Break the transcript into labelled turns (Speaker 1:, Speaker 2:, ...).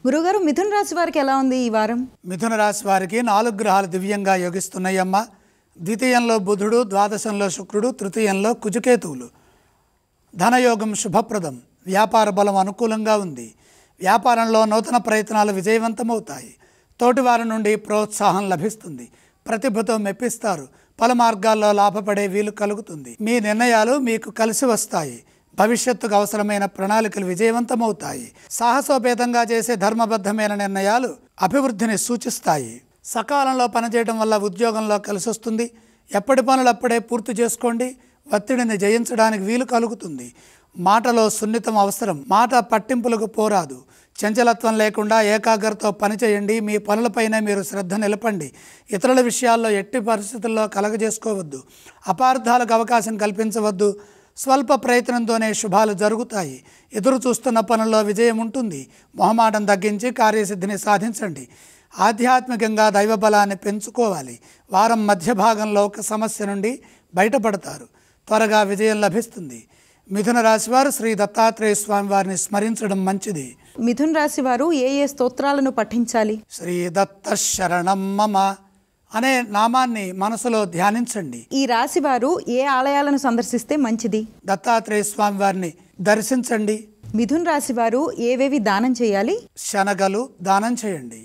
Speaker 1: గురుగారు, మిథున రాశి వారికి ఎలా ఉంది ఈ వారం?
Speaker 2: మిథున రాశి వారికి 4 గ్రహాలు దివ్యంగా యోగిస్తున్నాయమ్మ. ద్వితీయంలో బుధుడు, ద్వాదశంలో శుక్రుడు, తృతీయంలో కుజకేతువులు. ధనయోగం శుభప్రదం. వ్యాపార బలం అనుకూలంగా ఉంది. వ్యాపారంలో నూతన ప్రయత్నాలు విజయవంతమవుతాయి. తోటివారి నుండి ప్రోత్సాహం లభిస్తుంది. ప్రతిభతో మెప్పిస్తారు. పలు మార్గాల్లో లాభపడే వీలు కలుగుతుంది. మీ నిర్ణయాలు మీకు కలిసి వస్తాయి. భవిష్యత్తుకు అవసరమైన ప్రణాళికలు విజయవంతమవుతాయి. సాహసోపేతంగా చేసే ధర్మబద్ధమైన నిర్ణయాలు అభివృద్ధిని సూచిస్తాయి. సకాలంలో పనిచేయడం వల్ల ఉద్యోగంలో కలిసి వస్తుంది. ఎప్పటి పనులు అప్పుడే పూర్తి చేసుకోండి. ఒత్తిడిని జయించడానికి వీలు కలుగుతుంది. మాటలో సున్నితం అవసరం. మాట పట్టింపులకు పోరాదు. చంచలత్వం లేకుండా ఏకాగ్రతతో పనిచేయండి. మీ పనులపైనే మీరు శ్రద్ధ నిలపండి. ఇతరుల విషయాల్లో ఎట్టి పరిస్థితుల్లో కలగజేసుకోవద్దు. అపార్థాలకు అవకాశం కల్పించవద్దు. స్వల్ప ప్రయత్నంతోనే శుభాలు జరుగుతాయి. ఎదురు చూస్తున్న పనుల్లో విజయం ఉంటుంది. మొహమాటం తగ్గించి కార్యసిద్ధిని సాధించండి. ఆధ్యాత్మికంగా దైవబలాన్ని పెంచుకోవాలి. వారం మధ్య భాగంలో ఒక సమస్య నుండి బయటపడతారు. త్వరగా విజయం లభిస్తుంది. మిథున రాశి వారు శ్రీ దత్తాత్రేయ స్వామి వారిని స్మరించడం మంచిది.
Speaker 1: మిథున రాశి వారు ఏ ఏ స్తోత్రాలను పఠించాలి?
Speaker 2: శ్రీ దత్త శరణం మమ అనే నామాన్ని మనసులో ధ్యానించండి.
Speaker 1: ఈ రాశి వారు ఏ ఆలయాలను సందర్శిస్తే మంచిది?
Speaker 2: దత్తాత్రేయ స్వామి వారిని దర్శించండి.
Speaker 1: మిథున రాశి వారు ఏవేవి దానం చేయాలి?
Speaker 2: శనగలు దానం చేయండి.